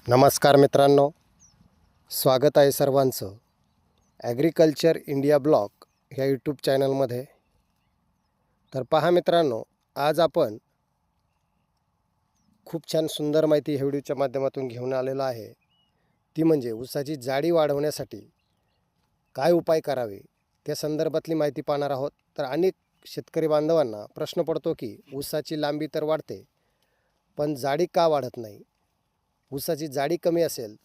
नमस्कार मित्रांनो, स्वागत आहे सर्वांचं ॲग्रिकल्चर इंडिया ब्लॉग ह्या यूट्यूब चॅनलमध्ये. तर पहा मित्रांनो, आज आपण खूप छान सुंदर माहिती ह्या व्हिडिओच्या माध्यमातून घेऊन आलेलो आहे. ती म्हणजे ऊसाची जाडी वाढवण्यासाठी काय उपाय करावे त्या संदर्भातली माहिती पाहणार आहोत. तर अनेक शेतकरी बांधवांना प्रश्न पडतो की ऊसाची लांबी तर वाढते पण जाडी का वाढत नाही. ऊसाची जाडी कमी असेल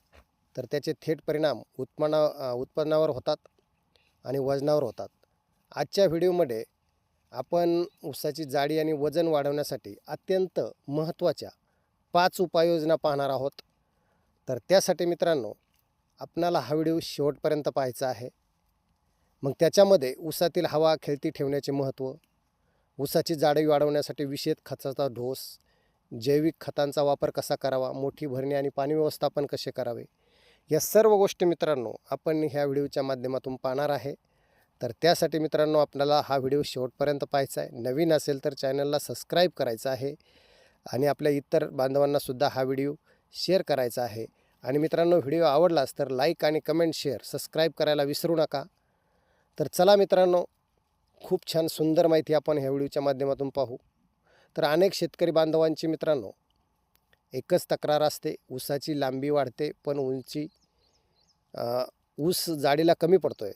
तर त्याचे थेट परिणाम उत्पन्नावर होतात आणि वजनावर होतात. आजच्या व्हिडिओमध्ये आपण ऊसाची जाडी आणि वजन वाढवण्यासाठी अत्यंत महत्त्वाच्या 5 उपाययोजना पाहणार आहोत. तर त्यासाठी मित्रांनो, आपणाला हा व्हिडिओ शेवटपर्यंत पाहायचा आहे. मग त्याच्यामध्ये ऊसातील हवा खेळती ठेवण्याचे महत्त्व, ऊसाची जाडी वाढवण्यासाठी विशेष खताचा डोस, जैविक खतांचा वापर कसा करावा, मोठी भरणी आणि पाणी व्यवस्थापन कसे करावे, या सर्व गोष्टी मित्रांनो आपण ह्या व्हिडिओच्या माध्यमातून पाहणार आहे. तर त्यासाठी मित्रांनो आपल्याला हा व्हिडिओ शेवटपर्यंत पाहायचा आहे. नवीन असेल तर चॅनलला सबस्क्राईब करायचं आहे आणि आपल्या इतर बांधवांनासुद्धा हा व्हिडिओ शेअर करायचा आहे. आणि मित्रांनो, व्हिडिओ आवडलास तर लाईक आणि कमेंट शेअर सबस्क्राईब करायला विसरू नका. तर चला मित्रांनो, खूप छान सुंदर माहिती आपण ह्या व्हिडिओच्या माध्यमातून पाहू. तर अनेक शेतकरी बांधवांची मित्रांनो एकच तक्रार असते, ऊसाची लांबी वाढते पण ऊस जाडीला कमी पडतो आहे.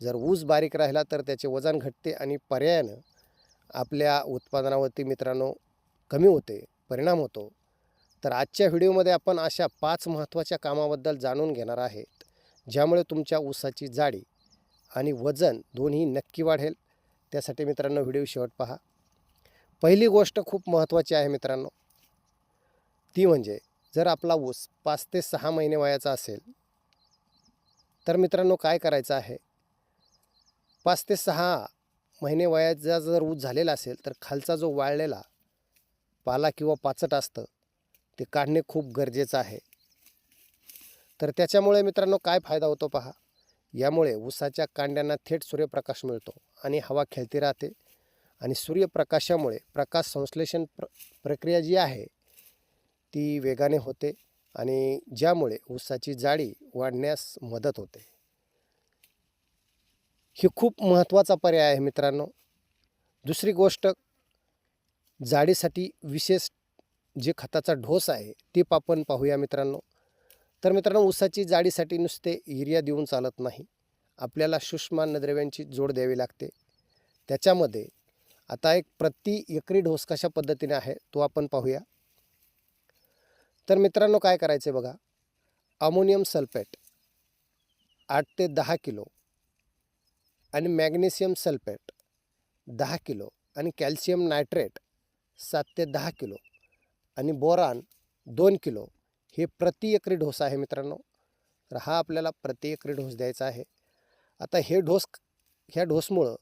जर ऊस बारीक राहिला तर त्याचे वजन घटते आणि पर्यायानं आपल्या उत्पादनावरती मित्रांनो कमी होते, परिणाम होतो. तर आजच्या व्हिडिओमध्ये आपण अशा 5 महत्त्वाच्या कामाबद्दल जाणून घेणार आहेत, ज्यामुळे तुमच्या ऊसाची जाडी आणि वजन दोन्ही नक्की वाढेल. त्यासाठी मित्रांनो व्हिडिओ शेवट पहा. पहिली गोष्ट खूप महत्त्वाची आहे मित्रांनो, ती म्हणजे जर आपला ऊस 5 ते 6 महिने वयाचा असेल तर मित्रांनो काय करायचं आहे, 5 ते 6 महिने वयाचा जर ऊस झालेला असेल तर खालचा जो वाळलेला पाला किंवा पाचट असतं ते काढणे खूप गरजेचं आहे. तर त्याच्यामुळे मित्रांनो काय फायदा होतो पहा, यामुळे ऊसाच्या कांड्यांना थेट सूर्यप्रकाश मिळतो आणि हवा खेळती राहते आणि सूर्यप्रकाशामुळे प्रकाश संश्लेषण प्रक्रिया जी आहे ती वेगाने होते आणि ज्यामुळे ऊसाची जाडी वाढण्यास मदत होते. ही खूप महत्त्वाचा पर्याय आहे मित्रांनो. दुसरी गोष्ट, जाडीसाठी विशेष जे खताचा ढोस आहे ते आपण पाहूया मित्रांनो. तर मित्रांनो, ऊसाची जाडीसाठी नुसते युरिया देऊन चालत नाही, आपल्याला सूक्ष्म अन्नद्रव्यांची जोड द्यावी लागते. त्याच्यामध्ये आता एक प्रति एकरी ढोस कशा पद्धतीने आहे तो आपण पाहूया. तर मित्रांनो काय करायचे बघा, अमोनियम सल्फेट 8 ते 10 किलो आणि मॅग्नेशियम सल्फेट 10 किलो आणि कॅल्शियम नायट्रेट 7 ते 10 किलो आणि बोरान 2 किलो हे प्रति एकरी ढोस आहे मित्रांनो. तर हा आपल्याला प्रति एकरी ढोस द्यायचा आहे. आता ह्या ढोसमुळं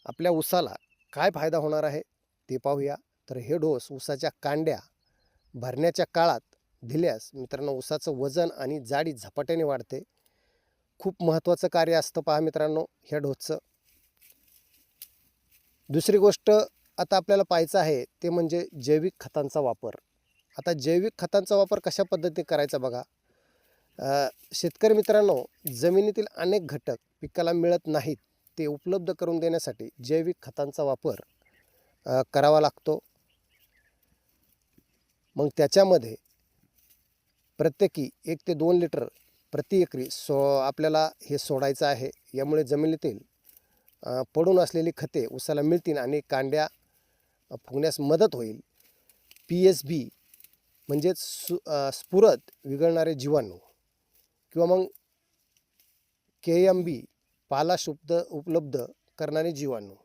आपल्या ऊसाला काय फायदा होणार आहे ते पाहूया. तर हे ढोस ऊसाच्या कांड्या भरण्याच्या काळात दिल्यास मित्रांनो ऊसाचं वजन आणि जाडी झपाट्याने वाढते. खूप महत्त्वाचं कार्य असतं पहा मित्रांनो ह्या ढोसचं. दुसरी गोष्ट आता आपल्याला पाहायचं आहे ते म्हणजे जैविक खतांचा वापर. आता जैविक खतांचा वापर कशा पद्धतीने करायचा बघा. शेतकरी मित्रांनो, जमिनीतील अनेक घटक पिकाला मिळत नाहीत ते उपलब्ध करून देण्यासाठी जैविक खतांचा वापर करावा लागतो. मग त्याच्यामध्ये प्रत्येकी 1 ते 2 लिटर प्रति एकरी आपल्याला हे सोडायचं आहे. यामुळे जमिनीतील पडून असलेली खते ऊसाला मिळतील आणि कांड्या फुगण्यास मदत होईल. PSB म्हणजेच स्फुरद विरघळणारे जीवाणू किंवा मग KMB पाला उपलब्ध करणारे जीवाणू,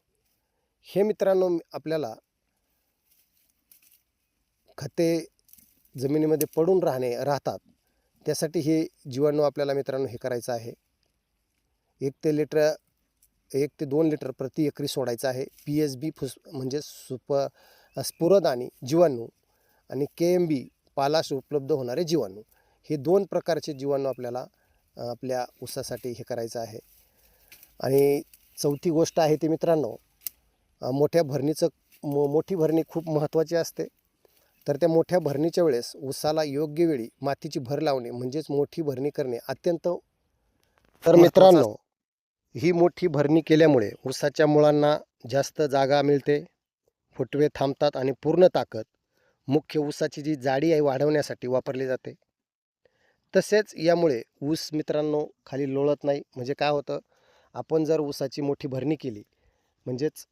हे मित्रांनो आपल्याला खते जमिनीमध्ये पडून राहतात त्यासाठी हे जीवाणू आपल्याला मित्रांनो हे करायचं आहे. 1 ते 2 लिटर प्रति एकरी सोडायचं आहे. PSB म्हणजे स्फुरद आणि जीवाणू आणि KMB पालाश उपलब्ध होणारे जीवाणू, हे 2 प्रकारचे जीवाणू आपल्याला आपल्या ऊसासाठी हे करायचं आहे. आणि चौथी गोष्ट आहे ते मित्रांनो, मोठी भरणी खूप महत्त्वाची असते. तर त्या मोठ्या भरणीच्या वेळेस ऊसाला योग्य वेळी मातीची भर लावणे म्हणजेच मोठी भरणी करणे अत्यंत तर मित्रांनो, ही मोठी भरणी केल्यामुळे ऊसाच्या मुळांना जास्त जागा मिळते, फुटवे थांबतात आणि पूर्ण ताकद मुख्य ऊसाची जी जाडी आहे वाढवण्यासाठी वापरली जाते. तसेच यामुळे ऊस मित्रांनो खाली लोळत नाही. म्हणजे काय होतं, आपण जर ऊसाची मोठी भरणी केली म्हणजेच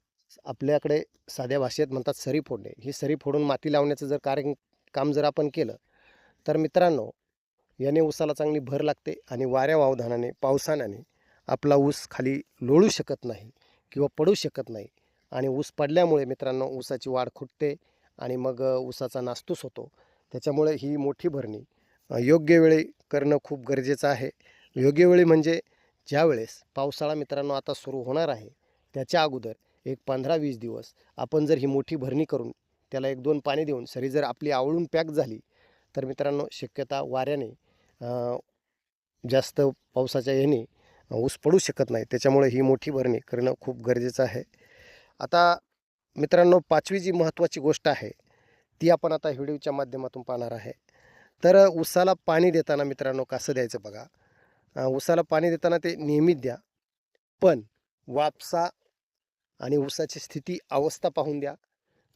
आपल्याकडे साध्या भाषेत म्हणतात सरी फोडणे. ही सरी फोडून माती लावण्याचं जर काम जर आपण केलं, तर मित्रांनो याने ऊसाला चांगली भर लागते आणि वाऱ्या वावधानाने, पावसाने आपला ऊस खाली लोळू शकत नाही किंवा पडू शकत नाही आणि ऊस पडल्यामुळे मित्रांनो ऊसाची वाढ खुंटते आणि मग ऊसाचा नासधूस होतो. त्याच्यामुळे ही मोठी भरणी योग्य वेळी करणं खूप गरजेचं आहे. योग्य वेळी म्हणजे ज्यावेळेस पावसाळा मित्रांनो आता सुरू होणार आहे, त्याच्या अगोदर एक 15-20 दिवस आपण जर ही मोठी भरणी करून त्याला 1-2 पाणी देऊन सरी जर आपली आवळून पॅक झाली, तर मित्रांनो शक्यता वाऱ्याने जास्त पावसाच्या ह्याने ऊस पडू शकत नाही. त्याच्यामुळे ही मोठी भरणी करणं खूप गरजेचं आहे. आता मित्रांनो 5वी जी महत्त्वाची गोष्ट आहे, ती आपण आता व्हिडिओच्या माध्यमातून पाहणार आहे. तर ऊसाला पाणी देताना मित्रांनो कसं द्यायचं बघा. ऊसाला पाणी देताना ते नियमित द्या, पण वापसा आणि ऊसाची स्थिती, अवस्था पाहून द्या.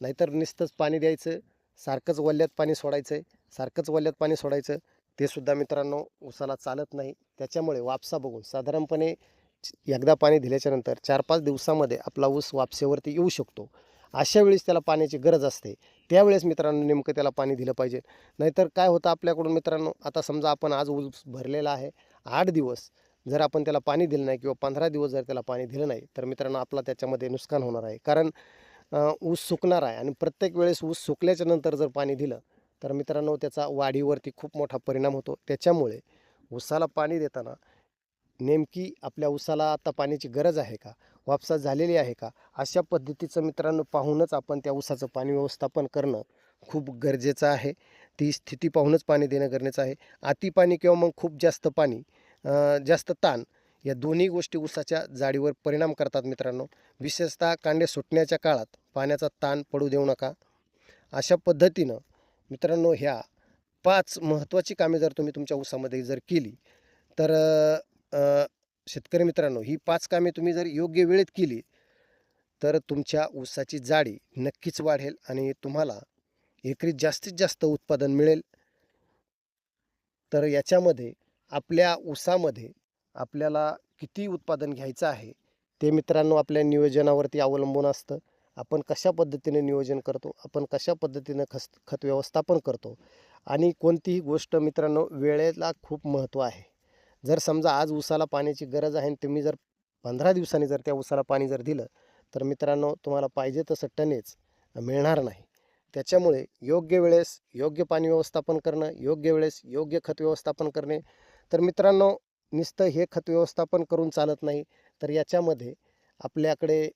नाहीतर नुसतंच पाणी द्यायचं, सारखंच वल्ल्यात पाणी सोडायचं आहे, सारखंच वल्ल्यात पाणी सोडायचं, ते सुद्धा मित्रांनो ऊसाला चालत नाही. त्याच्यामुळे वापसा बघून साधारणपणे एकदा पाणी दिल्याच्यानंतर 4-5 दिवसामध्ये आपला ऊस वापसेवरती येऊ शकतो. अशा वेळेस त्याला पाण्याची गरज असते. त्यावेळेस मित्रांनो नेमकं त्याला पाणी दिलं पाहिजे. नाहीतर काय होतं आपल्याकडून मित्रांनो, आता समजा आपण आज ऊस भरलेला आहे, 8 दिवस जर आपण त्याला पाणी दिलं नाही किंवा 15 दिवस जर त्याला पाणी दिलं नाही, तर मित्रांनो आपला त्याच्यामध्ये नुकसान होणार आहे. कारण ऊस सुकणार आहे आणि प्रत्येक वेळेस ऊस सुकल्याच्या नंतर जर पाणी दिलं, तर मित्रांनो त्याचा वाढीवरती खूप मोठा परिणाम होतो. त्याच्यामुळे ऊसाला पाणी देताना नेमकी आपल्या ऊसाला आता पाण्याची गरज आहे का? वापसा झालेली आहे का? अशा पद्धतीचं मित्रांनो पाहूनच आपण त्या ऊसाचं पाणी व्यवस्थापन करणं खूप गरजेचं आहे. ती स्थिती पाहूनच पाणी देणं गरजेचं आहे. अति पाणी किंवा मग खूप जास्त पाणी, जास्त ताण या दोन्ही गोष्टी ऊसाच्या जाडीवर परिणाम करतात मित्रांनो. विशेषतः कांडे सुटण्याच्या काळात पाण्याचा ताण पडू देऊ नका. अशा पद्धतीनं मित्रांनो ह्या 5 महत्त्वाची कामे जर तुम्ही तुमच्या ऊसामध्ये जर केली, तर शेतकरी मित्रांनो ही 5 कामे तुम्ही जर योग्य वेळेत केली, तर तुमच्या ऊसाची जाडी नक्कीच वाढेल आणि तुम्हाला एकरी जास्तीत जास्त उत्पादन मिळेल. तर याच्यामध्ये आपल्या ऊसामध्ये आपल्याला किती उत्पादन घ्यायचं आहे, ते मित्रांनो आपल्या नियोजनावरती अवलंबून असतं. आपण कशा पद्धतीने नियोजन करतो, आपण कशा पद्धतीनं खत व्यवस्थापन करतो आणि कोणतीही गोष्ट मित्रांनो वेळेला खूप महत्त्व आहे. जर समजा आज ऊसाला पाण्याची गरज आहे आणि तुम्ही जर 15 दिवसांनी जर त्या ऊसाला पाणी जर दिलं, तर मित्रांनो तुम्हाला पाहिजे तसं टनेज मिळणार नाही. त्याच्यामुळे योग्य वेळेस योग्य पाणी व्यवस्थापन करणं, योग्य वेळेस योग्य खत व्यवस्थापन करणे. तर मित्रांनो नुसतं हे खत व्यवस्थापन करून चालत नाही, तर याच्यामध्ये आपल्याकडे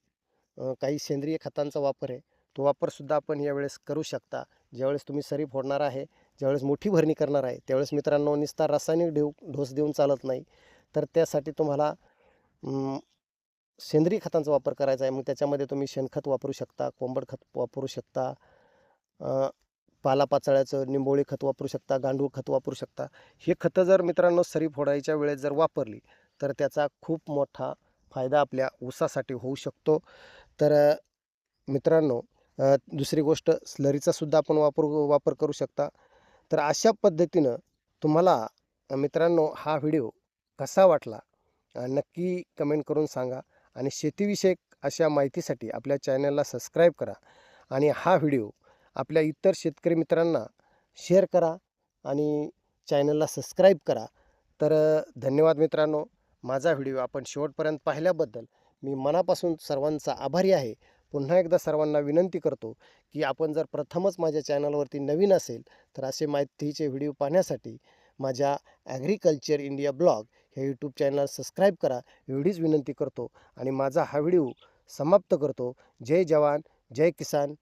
काही सेंद्रिय खतांचा वापर आहे. तो वापरसुद्धा आपण यावेळेस करू शकता. ज्यावेळेस तुम्ही सरी फोडणार आहे, ज्यावेळेस मोठी भरणी करणार आहे, त्यावेळेस मित्रांनो नुसता रासायनिक डोस देऊन चालत नाही. तर त्यासाठी तुम्हाला सेंद्रिय खतांचा वापर करायचा आहे. मग त्याच्यामध्ये तुम्ही शेणखत वापरू शकता, कोंबड खत वापरू शकता, पालापाचोळ्याचं निंबोळी खत वापरू शकता, गांडूळ खत वापरू शकता. हे खतं जर मित्रांनो सरी फोडायच्या वेळेस जर वापरली, तर त्याचा खूप मोठा फायदा आपल्या ऊसासाठी होऊ शकतो. तर मित्रांनो दुसरी गोष्ट स्लरीचा सुद्धा आपण वापर करू शकता. तर अशा पद्धतीनं तुम्हाला मित्रांनो हा व्हिडिओ कसा वाटला नक्की कमेंट करून सांगा आणि शेतीविषयक अशा माहितीसाठी आपल्या चॅनलला सबस्क्राईब करा आणि हा व्हिडिओ आपल्या इतर शेतकरी मित्रांना शेअर करा आणि चॅनलला सबस्क्राईब करा. तर धन्यवाद मित्रांनो. माझा व्हिडिओ आपण शेवटपर्यंत पाहिल्याबद्दल मी मनापासून सर्वांचा आभारी आहे. पुन्हा एकदा सर्वांना विनंती करतो की आपण जर प्रथमच माझ्या चॅनलवरती नवीन असेल, तर असे माहितीचे व्हिडिओ पाहण्यासाठी माझ्या ॲग्रिकल्चर इंडिया ब्लॉग हे यूट्यूब चॅनल सबस्क्राईब करा एवढीच विनंती करतो आणि माझा हा व्हिडिओ समाप्त करतो. जय जवान, जय किसान.